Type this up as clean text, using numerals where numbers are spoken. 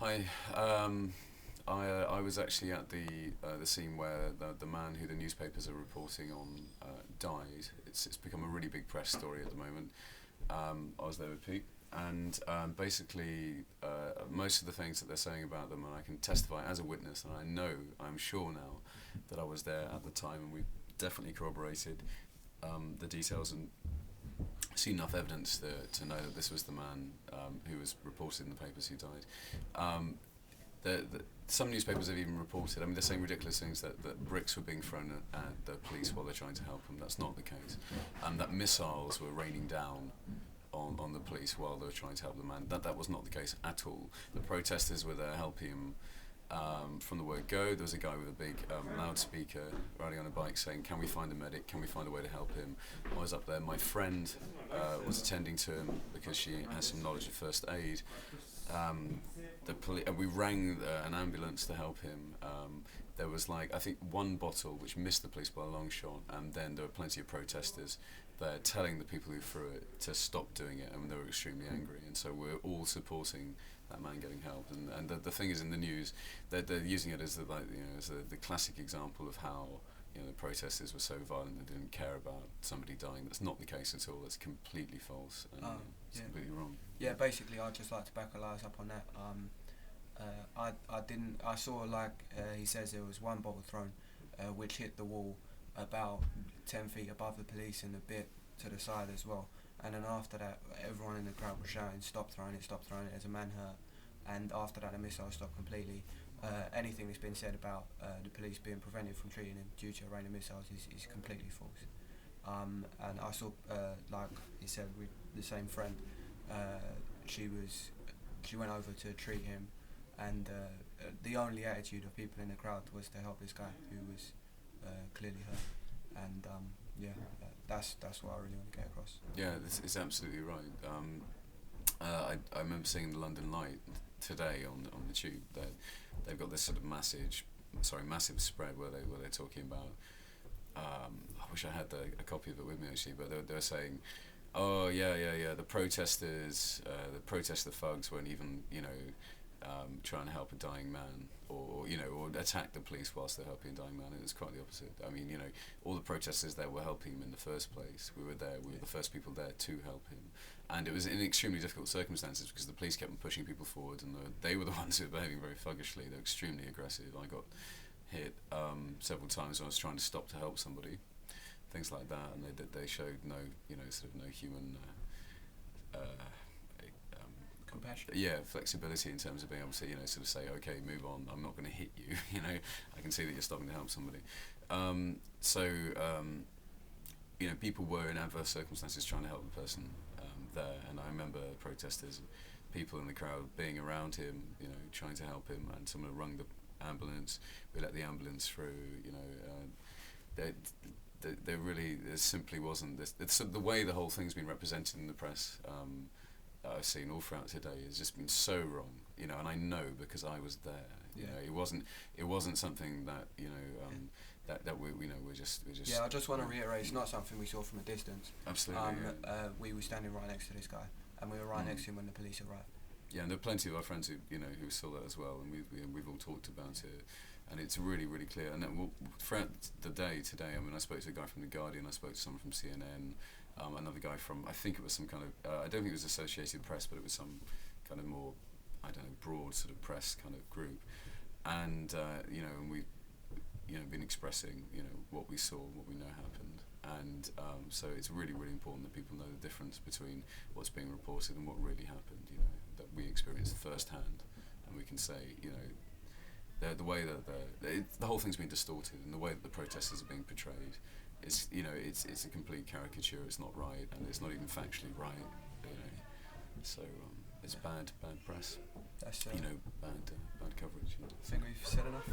Hi. I was actually at the scene where the man who the newspapers are reporting on died. It's become a really big press story at the moment. I was there with Pete, and basically most of the things that they're saying about them, and I can testify as a witness, and I'm sure now that I was there at the time, and we definitely corroborated the details and see enough evidence to know that this was the man who was reported in the papers who died. Some newspapers have even reported, I mean, they're saying ridiculous things, that bricks were being thrown at the police while they're trying to help them. That's not the case. That missiles were raining down on the police while they were trying to help the man. That was not the case at all. The protesters were there helping him from the word go. There was a guy with a big loudspeaker riding on a bike saying, "Can we find a medic? Can we find a way to help him?" I was up there. My friend was attending to him because she has some knowledge of first aid. We rang an ambulance to help him. There was I think one bottle which missed the police by a long shot, and then there were plenty of protesters there telling the people who threw it to stop doing it, and they were extremely angry, and so we're all supporting that man getting help. And the thing is, in the news they're using it as the classic example of how the protesters were so violent they didn't care about somebody dying. That's not the case at all. That's completely false, and it's completely wrong. Yeah, basically I'd just like to back Elias up on that. I saw he says there was one bottle thrown which hit the wall about 10 feet above the police and a bit to the side as well, and then after that everyone in the crowd was shouting, "Stop throwing it, stop throwing it, there's a man hurt." And after that the missile stopped completely. Anything that's been said about the police being prevented from treating him due to a rain of missiles is completely false. And I saw, like he said, with the same friend, she went over to treat him, and the only attitude of people in the crowd was to help this guy who was clearly hurt. And that's what I really want to get across. Yeah, it's absolutely right. I remember seeing the London Light today on the tube. They've got this sort of massive spread where they're talking about. I wish I had a copy of it with me actually, but they're saying, "Oh yeah, the protesters, the protester thugs weren't even trying to help a dying man, or attack the police whilst they're helping a dying man." And it's quite the opposite. I mean, all the protesters there were helping him in the first place. We were there. We were the first people there to help him, and it was in extremely difficult circumstances because the police kept on pushing people forward, and they were the ones who were behaving very thuggishly. They were extremely aggressive. I got hit several times when I was trying to stop to help somebody, things like that, and they showed no human. Compassion. Yeah, flexibility in terms of being able to sort of say, "Okay, move on. I'm not going to hit you." I can see that you're stopping to help somebody. People were in adverse circumstances trying to help the person there, and I remember protesters, people in the crowd being around him, trying to help him, and someone rung the ambulance. We let the ambulance through. There simply wasn't this. The way the whole thing's been represented in the press. I've seen all throughout today has just been so wrong, and I know because I was there. It wasn't something that that we're just. Yeah, I just want to reiterate, it's not something we saw from a distance. Absolutely. We were standing right next to this guy, and we were right next to him when the police arrived. Yeah, and there are plenty of our friends who saw that as well, and we've all talked about it, and it's really, really clear. And then throughout the day today, I mean, I spoke to a guy from The Guardian, I spoke to someone from CNN. Another guy from, I think it was some kind of, I don't think it was Associated Press, but it was some kind of more, broad sort of press kind of group. And, and we've, been expressing, what we saw, what we know happened. And so it's really, really important that people know the difference between what's being reported and what really happened, that we experienced firsthand. And we can say, the way that the whole thing's been distorted, and the way that the protesters are being portrayed, it's a complete caricature. It's not right, and it's not even factually right. So it's bad press. That's bad coverage. I think we've said enough.